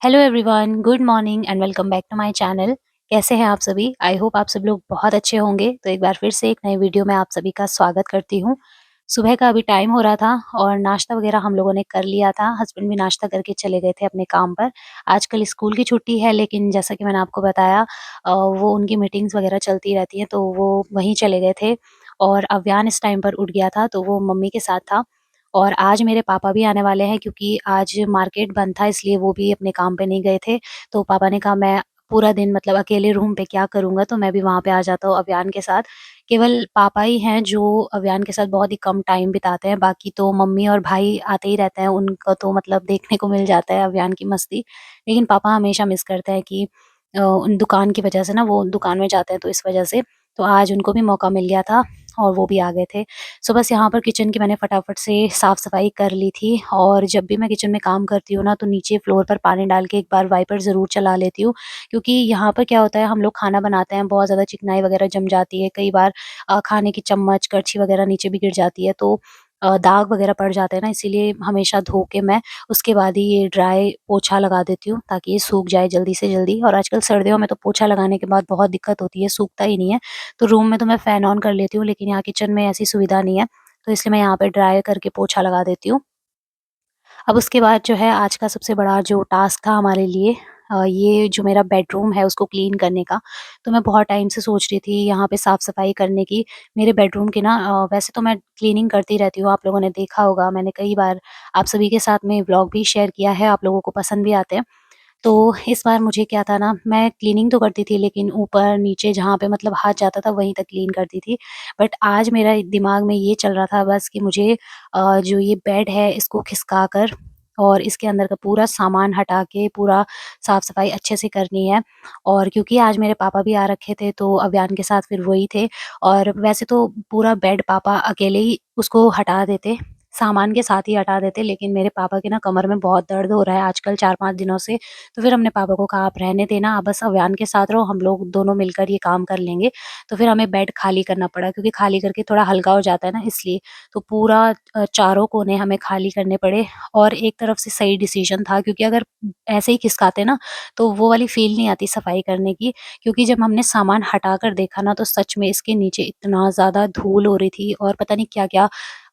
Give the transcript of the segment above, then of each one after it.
Hello everyone, good morning and welcome back to my channel. कैसे हैं आप सभी? आई होप आप सब लोग बहुत अच्छे होंगे। तो एक बार फिर से एक नए वीडियो में आप सभी का स्वागत करती हूँ। सुबह का अभी टाइम हो रहा था और नाश्ता वगैरह हम लोगों ने कर लिया था। हस्बैंड भी नाश्ता करके चले गए थे अपने काम पर। आजकल स्कूल की छुट्टी है, लेकिन जैसा कि मैंने आपको बताया वो उनकी मीटिंग्स वगैरह चलती रहती हैं, तो वो वहीं चले गए थे। और अव्यान इस टाइम पर उठ गया था, तो वो मम्मी के साथ था। और आज मेरे पापा भी आने वाले हैं, क्योंकि आज मार्केट बंद था, इसलिए वो भी अपने काम पे नहीं गए थे। तो पापा ने कहा मैं पूरा दिन मतलब अकेले रूम पे क्या करूँगा, तो मैं भी वहाँ पे आ जाता हूँ अव्यान के साथ। केवल पापा ही हैं जो अव्यान के साथ बहुत ही कम टाइम बिताते हैं, बाकी तो मम्मी और भाई आते ही रहते हैं, उनको तो मतलब देखने को मिल जाता है अव्यान की मस्ती। लेकिन पापा हमेशा मिस करते हैं कि उन दुकान की वजह से ना, वो दुकान में जाते हैं तो इस वजह से। तो आज उनको भी मौका मिल गया था और वो भी आ गए थे। सो बस यहाँ पर किचन की मैंने फटाफट से साफ-सफाई कर ली थी। और जब भी मैं किचन में काम करती हूँ ना, तो नीचे फ्लोर पर पानी डाल के एक बार वाइपर ज़रूर चला लेती हूँ। क्योंकि यहाँ पर क्या होता है, हम लोग खाना बनाते हैं, बहुत ज़्यादा चिकनाई वगैरह जम जाती है। कई बार खाने की चम्मच, करछी वगैरह नीचे भी गिर जाती है, तो दाग वगैरह पड़ जाते हैं ना, इसीलिए हमेशा धो के मैं उसके बाद ही ये ड्राई पोछा लगा देती हूँ, ताकि ये सूख जाए जल्दी से जल्दी। और आजकल सर्दियों में तो पोछा लगाने के बाद बहुत दिक्कत होती है, सूखता ही नहीं है। तो रूम में तो मैं फ़ैन ऑन कर लेती हूँ, लेकिन यहाँ किचन में ऐसी सुविधा नहीं है, तो इसलिए मैं यहाँ पे ड्राई करके पोछा लगा देती हूँ। अब उसके बाद जो है, आज का सबसे बड़ा जो टास्क था हमारे लिए, ये जो मेरा बेडरूम है उसको क्लीन करने का। तो मैं बहुत टाइम से सोच रही थी यहाँ पे साफ-सफाई करने की। मेरे बेडरूम की ना वैसे तो मैं क्लीनिंग करती रहती हूँ, आप लोगों ने देखा होगा, मैंने कई बार आप सभी के साथ में व्लॉग भी शेयर किया है, आप लोगों को पसंद भी आते हैं। तो इस बार मुझे क्या था ना, मैं क्लीनिंग तो करती थी, लेकिन ऊपर-नीचे जहाँ पे मतलब हाथ जाता था वहीं तक क्लीन करती थी। बट आज मेरा दिमाग में ये चल रहा था बस कि मुझे जो ये बेड है इसको खिसका कर और इसके अंदर का पूरा सामान हटा के पूरा साफ-सफाई अच्छे से करनी है। और क्योंकि आज मेरे पापा भी आ रखे थे, तो अभियान के साथ फिर वही थे। और वैसे तो पूरा बेड पापा अकेले ही उसको हटा देते, सामान के साथ ही हटा देते, लेकिन मेरे पापा के ना कमर में बहुत दर्द हो रहा है आजकल 4-5 दिनों से। तो फिर हमने पापा को कहा, आप रहने देना, आप बस अव्यान के साथ रहो, हम लोग दोनों मिलकर ये काम कर लेंगे। तो फिर हमें बेड खाली करना पड़ा, क्योंकि खाली करके थोड़ा हल्का हो जाता है ना, इसलिए। तो पूरा चारों कोने हमें खाली करने पड़े। और एक तरफ से सही डिसीजन था, क्योंकि अगर ऐसे ही खिसकाते ना, तो वो वाली फ़ील नहीं आती सफाई करने की। क्योंकि जब हमने सामान हटा कर देखा ना, तो सच में इसके नीचे इतना ज़्यादा धूल हो रही थी, और पता नहीं क्या-क्या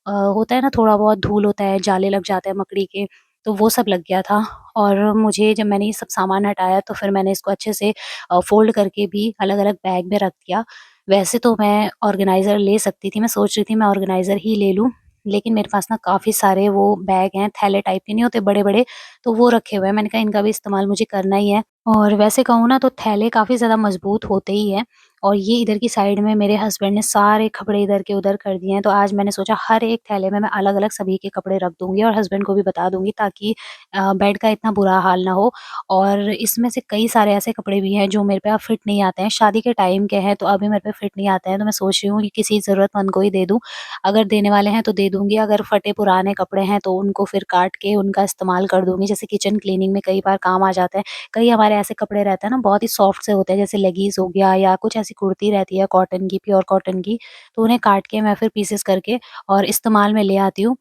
होता है ना, थोड़ा बहुत धूल होता है, जाले लग जाते हैं मकड़ी के, तो वो सब लग गया था। और मुझे जब मैंने ये सब सामान हटाया, तो फिर मैंने इसको अच्छे से फ़ोल्ड करके भी अलग-अलग बैग में रख दिया। वैसे तो मैं ऑर्गेनाइज़र ले सकती थी, मैं सोच रही थी मैं ऑर्गेनाइज़र ही ले लूँ, लेकिन मेरे पास ना काफ़ी सारे वो बैग हैं, थैले टाइप के नहीं होते बड़े-बड़े, तो वो रखे हुए हैं। मैंने कहा इनका भी इस्तेमाल मुझे करना ही है। और वैसे कहूँ ना, तो थैले काफ़ी ज़्यादा मज़बूत होते ही हैं। और ये इधर की साइड में मेरे हस्बैंड ने सारे कपड़े इधर के उधर कर दिए हैं, तो आज मैंने सोचा हर एक थैले में मैं अलग-अलग सभी के कपड़े रख दूँगी और हस्बैंड को भी बता दूँगी, ताकि बेड का इतना बुरा हाल ना हो। और इसमें से कई सारे ऐसे कपड़े भी हैं जो मेरे पे अब फिट नहीं आते हैं, शादी के टाइम के हैं, तो अभी मेरे पे फिट नहीं आते हैं, तो मैं सोच रही हूँ कि किसी ज़रूरतमंद को ही दे दूँ। अगर देने वाले हैं तो दे दूँगी, अगर फटे पुराने कपड़े हैं तो उनको फिर काट के उनका इस्तेमाल कर दूँगी, जैसे किचन क्लीनिंग में कई बार काम आ जाते हैं। कई हमारे ऐसे कपड़े रहते हैं ना, बहुत ही सॉफ्ट से होते हैं, जैसे लेगीज़ हो गया या कुछ ऐसी कुर्ती रहती है कॉटन की, प्योर कॉटन की, तो उन्हें काट के मैं फिर पीसेस करके और इस्तेमाल में ले आती हूँ।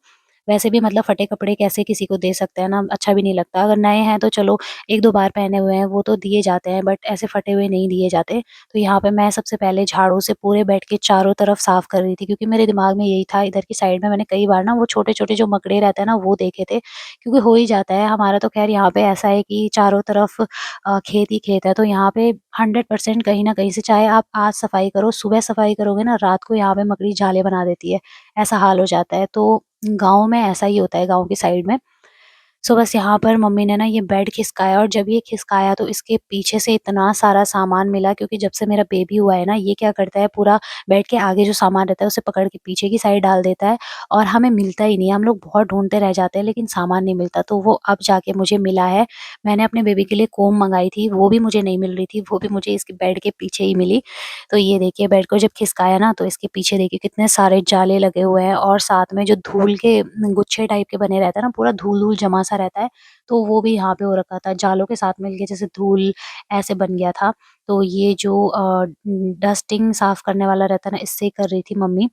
वैसे भी मतलब फटे कपड़े कैसे किसी को दे सकते हैं ना, अच्छा भी नहीं लगता। अगर नए हैं तो चलो 1-2 बार पहने हुए हैं वो तो दिए जाते हैं, बट ऐसे फटे हुए नहीं दिए जाते। तो यहाँ पे मैं सबसे पहले झाड़ू से पूरे बेड के चारों तरफ साफ कर रही थी, क्योंकि मेरे दिमाग में यही था। इधर की साइड में मैंने कई बार ना वो छोटे-छोटे जो मकड़े रहते हैं ना, वो देखे थे, क्योंकि हो ही जाता है। हमारा तो ख़ैर यहाँ पे ऐसा है कि चारों तरफ खेत ही खेत है, तो यहाँ पे 100% कहीं न कहीं से, चाहे आप आज सफाई करो, सुबह सफाई करोगे ना, रात को यहाँ पे मकड़ी जाले बना देती है, ऐसा हाल हो जाता है। तो गाँव में ऐसा ही होता है, गाँव की साइड में। सो बस यहाँ पर मम्मी ने ना ये बेड खिसकाया, और जब ये खिसकाया तो इसके पीछे से इतना सारा सामान मिला, क्योंकि जब से मेरा बेबी हुआ है ना, ये क्या करता है, पूरा बेड के आगे जो सामान रहता है उसे पकड़ के पीछे की साइड डाल देता है, और हमें मिलता ही नहीं है। हम लोग बहुत ढूँढते रह जाते हैं, लेकिन सामान नहीं मिलता, तो वो अब जाके मुझे मिला है। मैंने अपने बेबी के लिए कोम्ब मँगाई थी, वो भी मुझे नहीं मिल रही थी, वो भी मुझे इसके बेड के पीछे ही मिली। तो ये देखिए, बेड को जब खिसकाया ना, तो इसके पीछे देखिए कितने सारे जाले लगे हुए हैं, और साथ में जो धूल के गुच्छे टाइप के बने रहते हैं ना, पूरा धूल-धूल जमा सा रहता है, तो वो भी यहाँ पे हो रखा था। जालों के साथ मिल के जैसे धूल ऐसे बन गया था। तो ये जो डस्टिंग साफ करने वाला रहता है ना, इससे कर रही थी मम्मी।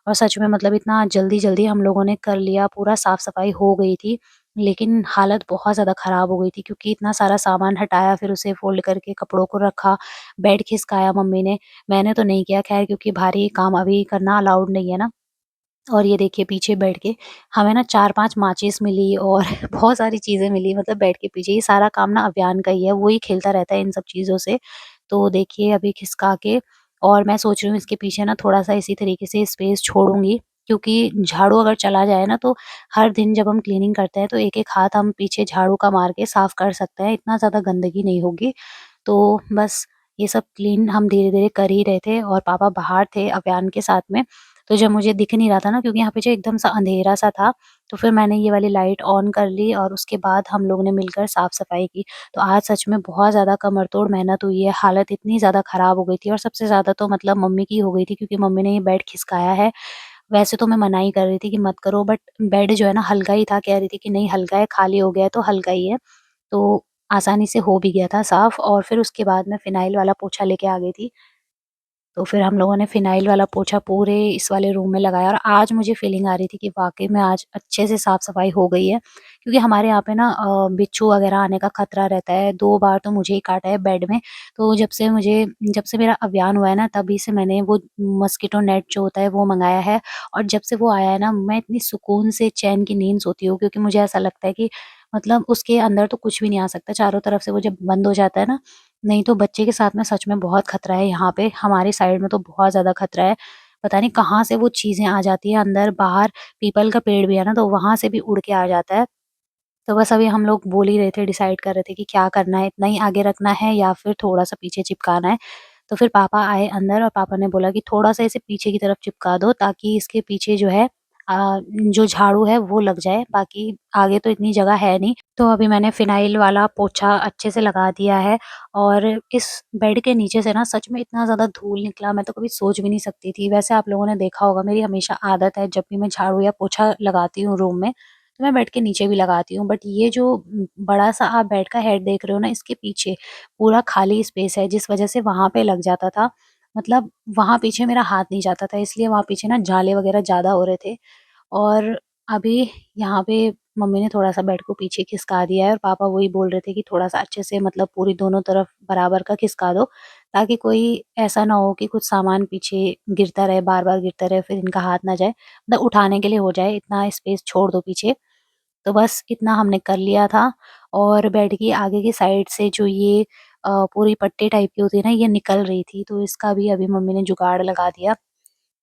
और सच में मतलब इतना जल्दी-जल्दी हम लोगों ने कर लिया, पूरा साफ-सफाई हो गई थी। लेकिन हालत बहुत ज़्यादा ख़राब हो गई थी क्योंकि इतना सारा सामान हटाया, फिर उसे फ़ोल्ड करके कपड़ों को रखा, बेड खिसकाया मम्मी ने। मैंने तो नहीं किया ख़ैर, क्योंकि भारी काम अभी करना अलाउड नहीं है ना। और ये देखिए पीछे बेड के हमें ना 4-5 माचिस मिली और बहुत सारी चीज़ें मिली, मतलब बेड के पीछे। ये सारा काम ना अभियान का ही है, वो ही खेलता रहता है इन सब चीज़ों से। तो देखिए अभी खिसका के, और मैं सोच रही हूँ इसके पीछे ना थोड़ा-सा इसी तरीके से स्पेस छोड़ूँगी, क्योंकि झाड़ू अगर चला जाए ना तो हर दिन जब हम क्लीनिंग करते हैं तो एक-एक हाथ हम पीछे झाड़ू का मार के साफ कर सकते हैं, इतना ज़्यादा गंदगी नहीं होगी। तो बस ये सब क्लीन हम धीरे-धीरे कर ही रहे थे और पापा बाहर थे अव्यान के साथ में। तो जब मुझे दिख नहीं रहा था ना, क्योंकि यहाँ पे जो एकदम सा अँधेरा-सा था, तो फिर मैंने ये वाली लाइट ऑन कर ली और उसके बाद हम लोगों ने मिलकर साफ-सफाई की। तो आज सच में बहुत ज़्यादा कमर-तोड़ मेहनत हुई है, हालत इतनी ज़्यादा ख़राब हो गई थी और सबसे ज़्यादा तो मतलब मम्मी की हो गई थी, क्योंकि मम्मी ने ये बेड खिसकाया है। वैसे तो मैं मना ही कर रही थी कि मत करो, बट बेड जो है ना हल्का ही था, कह रही थी कि नहीं हल्का है, खाली हो गया है तो हल्का ही है। तो आसानी से हो भी गया था साफ़, और फिर उसके बाद मैं फ़िनाइल वाला पोछा लेके आ गई थी। तो फिर हम लोगों ने फ़िनाइल वाला पोछा पूरे इस वाले रूम में लगाया और आज मुझे फ़ीलिंग आ रही थी कि वाक़ई में आज अच्छे से साफ-सफाई हो गई है। क्योंकि हमारे यहाँ पे ना बिच्छू वग़ैरह आने का खतरा रहता है, 2 बार तो मुझे ही काटा है बेड में। तो जब से मेरा अव्यान हुआ है ना, तभी से मैंने वो मस्कीटो नेट जो होता है वो मँगाया है, और जब से वो आया है ना, मैं इतनी सुकून से चैन की नींद सोती हूँ, क्योंकि मुझे ऐसा लगता है कि मतलब उसके अंदर तो कुछ भी नहीं आ सकता, चारों तरफ से वो जब बंद हो जाता है ना, नहीं तो बच्चे के साथ में सच में बहुत खतरा है यहाँ पे, हमारी साइड में तो बहुत ज़्यादा खतरा है। पता नहीं कहाँ से वो चीज़ें आ जाती हैं अंदर, बाहर पीपल का पेड़ भी है ना, तो वहाँ से भी उड़ के आ जाता है। तो बस अभी हम लोग बोल ही रहे थे, डिसाइड कर रहे थे कि क्या करना है, इतना ही आगे रखना है या फिर थोड़ा-सा पीछे चिपकाना है। तो फिर पापा आए अंदर और पापा ने बोला कि थोड़ा-सा इसे पीछे की तरफ चिपका दो, ताकि इसके पीछे जो है जो झाड़ू है वो लग जाए, बाकी आगे तो इतनी जगह है नहीं। तो अभी मैंने फ़िनाइल वाला पोछा अच्छे से लगा दिया है, और इस बेड के नीचे से ना सच में इतना ज़्यादा धूल निकला, मैं तो कभी सोच भी नहीं सकती थी। वैसे आप लोगों ने देखा होगा, मेरी हमेशा आदत है जब भी मैं झाड़ू या पोछा लगाती हूँ रूम में, तो मैं बेड के नीचे भी लगाती हूँ। बट ये जो बड़ा-सा आप बेड का हेड देख रहे हो ना, इसके पीछे पूरा खाली स्पेस है, जिस वज़ह से वहाँ पे लग जाता था। मतलब वहाँ पीछे मेरा हाथ नहीं जाता था, इसलिए वहाँ पीछे ना जाले वग़ैरह ज़्यादा हो रहे थे। और अभी यहाँ पे मम्मी ने थोड़ा-सा बेड को पीछे खिसका दिया है, और पापा वही बोल रहे थे कि थोड़ा-सा अच्छे से, मतलब पूरी दोनों तरफ बराबर का खिसका दो, ताकि कोई ऐसा ना हो कि कुछ सामान पीछे गिरता रहे, बार-बार गिरता रहे, फिर इनका हाथ ना जाए। मतलब उठाने के लिए हो जाए, इतना स्पेस छोड़ दो पीछे। तो बस इतना हमने कर लिया था, और बेड की आगे की साइड से जो ये पूरी पट्टी टाइप की होती है ना, ये निकल रही थी, तो इसका भी अभी मम्मी ने जुगाड़ लगा दिया।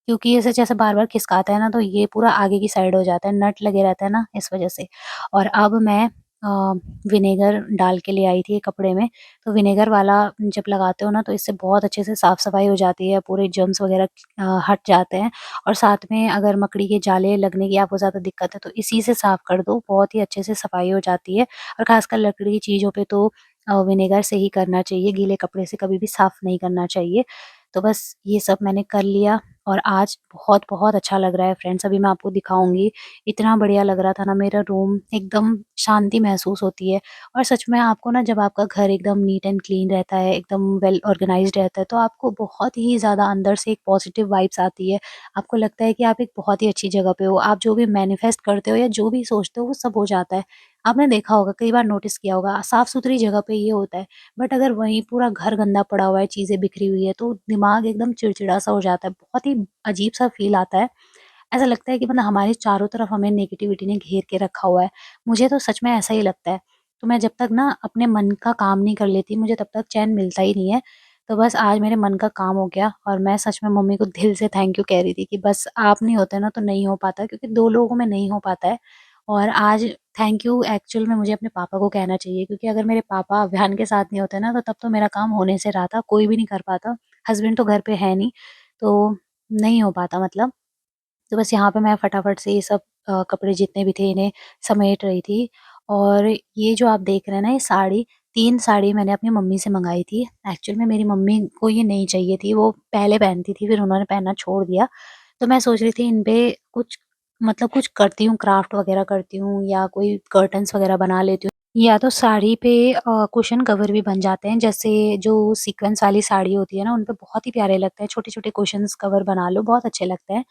क्योंकि ऐसे जैसे बार-बार खिसकाता है ना, तो ये पूरा आगे की साइड हो जाता है, नट लगे रहता है ना, इस वज़ह से। और अब मैं विनेगर डाल के ले आई थी कपड़े में, तो विनेगर वाला जब लगाते हो ना, तो इससे बहुत अच्छे से साफ-सफाई हो जाती है, पूरे जर्म्स वग़ैरह हट जाते हैं। और साथ में अगर मकड़ी के जाले लगने की आपको ज़्यादा दिक्कत है, तो इसी से साफ कर दो, बहुत ही अच्छे से सफाई हो जाती है। और ख़ासकर लकड़ी की चीज़ों पे तो विनेगर से ही करना चाहिए, गीले कपड़े से कभी भी साफ नहीं करना चाहिए। तो बस ये सब मैंने कर लिया, और आज बहुत-बहुत अच्छा लग रहा है फ्रेंड्स, अभी मैं आपको दिखाऊँगी। इतना बढ़िया लग रहा था ना मेरा रूम, एकदम शांति महसूस होती है। और सच में आपको ना, जब आपका घर एकदम नीट एंड क्लीन रहता है, एकदम वेल ऑर्गनाइज़्ड रहता है, तो आपको बहुत ही ज़्यादा अंदर से एक पॉज़िटिव वाइब्स आती है। आपको लगता है कि आप एक बहुत ही अच्छी जगह पे हो, आप जो भी मैनिफेस्ट करते हो या जो भी सोचते हो वो सब हो जाता है। आपने देखा होगा, कई बार नोटिस किया होगा, साफ-सुथरी जगह पे ये होता है। बट अगर वहीं पूरा घर गंदा पड़ा हुआ है, चीज़ें बिखरी हुई है, तो दिमाग एकदम चिड़चिड़ा-सा हो जाता है, बहुत ही अजीब-सा फ़ील आता है। ऐसा लगता है कि मतलब हमारे चारों तरफ हमें नेगेटिविटी ने घेर के रखा हुआ है। मुझे तो सच में ऐसा ही लगता है। तो मैं जब तक ना अपने मन का काम नहीं कर लेती, मुझे तब तक चैन मिलता ही नहीं है। तो बस आज मेरे मन का काम हो गया, और मैं सच में मम्मी को दिल से थैंक यू कह रही थी कि बस आप नहीं होते ना तो नहीं हो पाता, क्योंकि 2 लोगों में नहीं हो पाता है। और आज थैंक यू एक्चुअल में मुझे अपने पापा को कहना चाहिए, क्योंकि अगर मेरे पापा अभियान के साथ नहीं होते ना, तो तब तो मेरा काम होने से रहा था, कोई भी नहीं कर पाता। हस्बैंड तो घर पे है नहीं, तो नहीं हो पाता मतलब। तो बस यहाँ पे मैं फटाफट से ये सब कपड़े जितने भी थे इन्हें समेट रही थी। और ये जो आप देख रहे हैं ना, ये साड़ी, 3 साड़ी मैंने अपनी मम्मी से मँगाई थी। एक्चुअल में मेरी मम्मी को ये नहीं चाहिए थी, वो पहले पहनती थी, फिर उन्होंने पहनना छोड़ दिया। तो मैं सोच रही थी इन पे कुछ, मतलब कुछ करती हूँ, क्राफ्ट वग़ैरह करती हूँ, या कोई कर्टन्स वग़ैरह बना लेती हूँ। या तो साड़ी पे कुशन कवर भी बन जाते हैं, जैसे जो सीक्वेंस वाली साड़ी होती है ना, उन पे बहुत ही प्यारे लगते हैं, छोटे-छोटे कुशन्स कवर बना लो, बहुत अच्छे लगते हैं।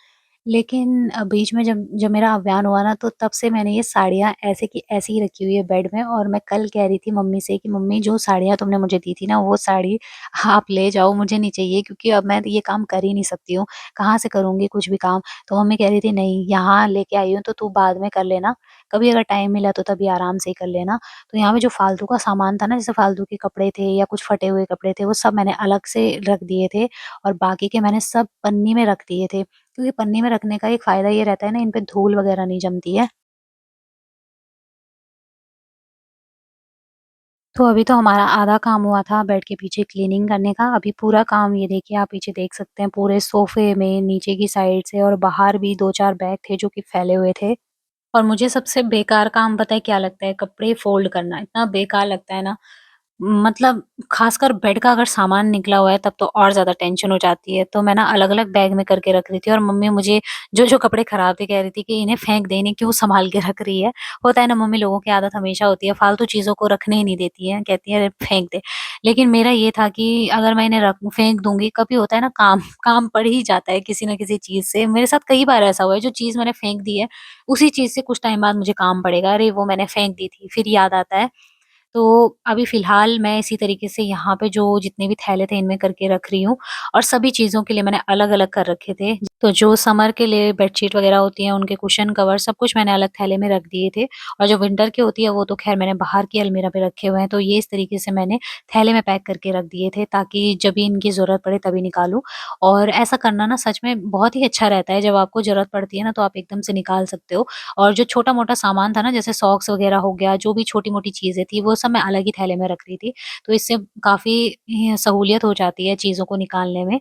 लेकिन बीच में जब जब मेरा अव्यान हुआ ना, तो तब से मैंने ये साड़ियाँ ऐसे की ऐसी ही रखी हुई है बेड में। और मैं कल कह रही थी मम्मी से कि मम्मी, जो साड़ियाँ तुमने मुझे दी थी ना, वो साड़ी आप ले जाओ, मुझे नहीं चाहिए, क्योंकि अब मैं ये काम कर ही नहीं सकती हूँ। कहाँ से करूँगी कुछ भी काम? तो मम्मी कह रही थी, नहीं, यहाँ लेके आई हूँ तो तू बाद में कर लेना, कभी अगर टाइम मिला तो तभी आराम से ही कर लेना। तो यहाँ पे जो फालतू का सामान था ना, जैसे फालतू के कपड़े थे या कुछ फटे हुए कपड़े थे, वो सब मैंने अलग से रख दिए थे, और बाकी के मैंने सब पन्नी में रख दिए थे। क्योंकि पन्नी में रखने का एक फ़ायदा ये रहता है ना, इन पे धूल वगैरह नहीं जमती है। तो अभी तो हमारा आधा काम हुआ था बेड के पीछे क्लीनिंग करने का। अभी पूरा काम ये देखिए, आप पीछे देख सकते हैं, पूरे सोफ़े में नीचे की साइड से और बाहर भी 2-4 बैग थे जो कि फैले हुए थे। और मुझे सबसे बेकार काम पता है क्या लगता है? कपड़े फ़ोल्ड करना, इतना बेकार लगता है ना। मतलब ख़ासकर बेड का अगर सामान निकला हुआ है तब तो और ज़्यादा टेंशन हो जाती है। तो मैं ना अलग-अलग बैग में करके रख रही थी, और मम्मी मुझे जो-जो कपड़े ख़राब थे कह रही थी कि इन्हें फेंक दे, इन्हें क्यों सँभाल के रख रही है। होता है ना, मम्मी लोगों की आदत हमेशा होती है, फ़ालतू चीज़ों को रखने ही नहीं देती हैं, कहती हैं, "अरे फेंक दे।" लेकिन मेरा ये था कि अगर मैं इन्हें रख फेंक दूँगी, कभी होता है ना, काम काम पड़ ही जाता है किसी न किसी चीज़ से। मेरे साथ कई बार ऐसा हुआ है, जो चीज़ मैंने फेंक दी है, उसी चीज़ से कुछ टाइम बाद मुझे काम पड़ेगा। अरे वो मैंने फेंक दी थी, फिर याद आता है। तो अभी फ़िलहाल मैं इसी तरीके से यहाँ पे जो जितने भी थैले थे इनमें करके रख रही हूँ, और सभी चीज़ों के लिए मैंने अलग-अलग कर रखे थे। तो जो समर के लिए बेडशीट वग़ैरह होती हैं, उनके कुशन कवर सब कुछ मैंने अलग थैले में रख दिए थे, और जो विंटर की होती है वो तो ख़ैर मैंने बाहर की अलमीरा पे रखे हुए हैं। तो ये इस तरीके से मैंने थैले में पैक करके रख दिए थे, ताकि जब भी इनकी ज़रूरत पड़े तभी निकालूँ। और ऐसा करना ना सच में बहुत ही अच्छा रहता है, जब आपको ज़रूरत पड़ती है ना, तो आप एकदम से निकाल सकते हो। और जो छोटा-मोटा सामान था ना, जैसे सॉक्स वग़ैरह हो गया, जो भी छोटी-मोटी चीज़ें थी, वो सब मैं अलग ही थैले में रख रही थी। तो इससे काफ़ी सहूलियत हो जाती है चीज़ों को निकालने में।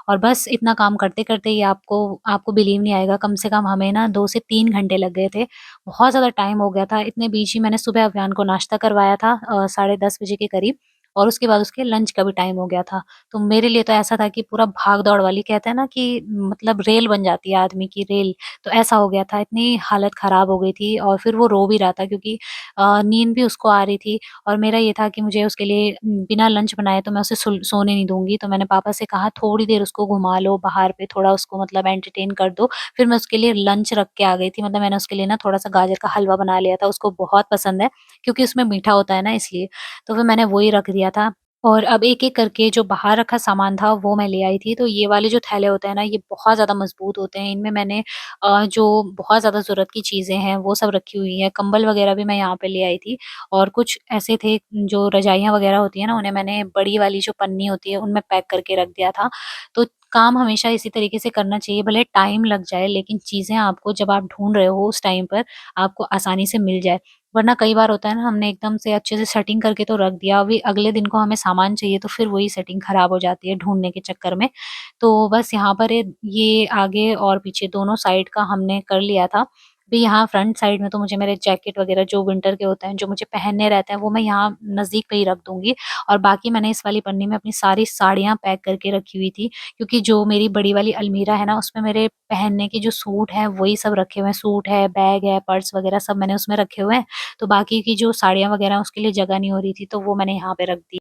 और बस इतना काम करते-करते ही आपको आपको बिलीव नहीं आएगा, कम से कम हमें ना 2 से 3 घंटे लग गए थे। बहुत ज़्यादा टाइम हो गया था। इतने बीच ही मैंने सुबह अभियान को नाश्ता करवाया था, साढ़े 10 बजे के करीब, और उसके बाद उसके लंच का भी टाइम हो गया था। तो मेरे लिए तो ऐसा था कि पूरा भाग-दौड़ वाली, कहते हैं ना कि मतलब रेल बन जाती है आदमी की, रेल, तो ऐसा हो गया था। इतनी हालत ख़राब हो गई थी, और फिर वो रो भी रहा था, क्योंकि नींद भी उसको आ रही थी। और मेरा ये था कि मुझे उसके लिए बिना लंच बनाए तो मैं उसे सोने नहीं दूँगी। तो मैंने पापा से कहा, थोड़ी देर उसको घुमा लो बाहर पे, थोड़ा उसको मतलब एंटरटेन कर दो। फिर मैं उसके लिए लंच रख के आ गई थी। मतलब मैंने उसके लिए ना थोड़ा-सा गाजर का हलवा बना लिया था, उसको बहुत पसंद है, क्योंकि उसमें मीठा होता है ना, इसलिए। तो फिर मैंने वही रख दिया था। और अब एक-एक करके जो बाहर रखा सामान था वो मैं ले आई थी। तो ये वाले जो थैले होते हैं ना, ये बहुत ज़्यादा मज़बूत होते हैं। इनमें मैंने जो बहुत ज़्यादा ज़रूरत की चीज़ें हैं वो सब रखी हुई हैं। कंबल वगैरह भी मैं यहाँ पे ले आई थी, और कुछ ऐसे थे जो रज़ाइयाँ वगैरह होती हैं ना, उन्हें मैंने बड़ी वाली जो पन्नी होती है उनमें पैक करके रख दिया था। तो काम हमेशा इसी तरीके से करना चाहिए, भले टाइम लग जाए, लेकिन चीज़ें आपको जब आप ढूँढ रहे हो उस टाइम पर आपको आसानी से मिल जाए। वरना कई बार होता है ना, हमने एकदम से अच्छे से सेटिंग करके तो रख दिया, अभी अगले दिन को हमें सामान चाहिए तो फिर वही सेटिंग खराब हो जाती है ढूँढने के चक्कर में। तो बस यहाँ पर ये आगे और पीछे दोनों साइड का हमने कर लिया था। अभी यहाँ फ्रंट साइड में तो मुझे मेरे जैकेट वगैरह जो विंटर के होते हैं, जो मुझे पहनने रहते हैं, वो मैं यहाँ नज़दीक पे ही रख दूँगी। और बाकी मैंने इस वाली पन्नी में अपनी सारी साड़ियाँ पैक करके रखी हुई थी, क्योंकि जो मेरी बड़ी वाली अलमीरा है ना, उसमें मेरे पहनने के जो सूट हैं वही सब रखे हुए हैं। सूट है, बैग है, पर्स वगैरह सब मैंने उसमें रखे हुए हैं। तो बाकी की जो साड़ियाँ वगैरह हैं उसके लिए जगह नहीं हो रही थी, तो वो मैंने यहाँ पे रख दी।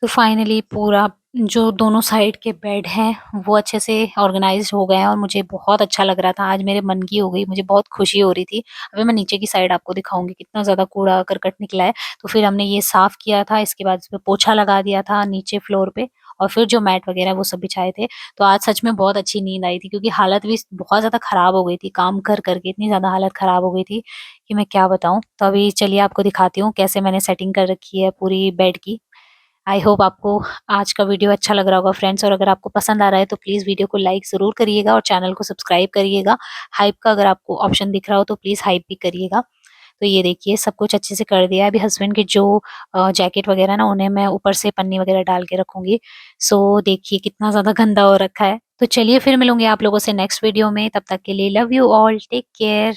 तो फाइनली पूरा जो दोनों साइड के बेड हैं, वो अच्छे से ऑर्गनाइज़्ड हो गए हैं, और मुझे बहुत अच्छा लग रहा था। आज मेरे मन की हो गई, मुझे बहुत खुशी हो रही थी। अभी मैं नीचे की साइड आपको दिखाऊँगी कितना ज़्यादा कूड़ा-करकट निकला है। तो फिर हमने ये साफ़ किया था, इसके बाद इसपे पोछा लगा दिया था नीचे फ्लोर पे, और फिर जो मैट वगैरह वो सब बिछाए थे। तो आज सच में बहुत अच्छी नींद आई थी, क्योंकि हालत भी बहुत ज़्यादा ख़राब हो गई थी, काम कर-कर के इतनी ज़्यादा हालत ख़राब हो गई थी कि मैं क्या बताऊँ। तो अभी चलिए आपको दिखाती हूँ कैसे मैंने सेटिंग कर रखी है पूरी बेड की। आई होप आपको आज का वीडियो अच्छा लग रहा होगा फ्रेंड्स, और अगर आपको पसंद आ रहा है तो प्लीज़ वीडियो को लाइक ज़रूर करिएगा, और चैनल को सब्सक्राइब करिएगा। हाइप का अगर आपको ऑप्शन दिख रहा हो तो प्लीज़ हाइप भी करिएगा। तो ये देखिए सब कुछ अच्छे से कर दिया है। अभी हस्बैंड के जो जैकेट वगैरह ना, उन्हें मैं ऊपर से पन्नी वगैरह डाल के रखूँगी। सो देखिए कितना ज़्यादा गंदा हो रखा है। तो चलिए फिर मिलूँगी आप लोगों से नेक्स्ट वीडियो में, तब तक के लिए love you all, take care.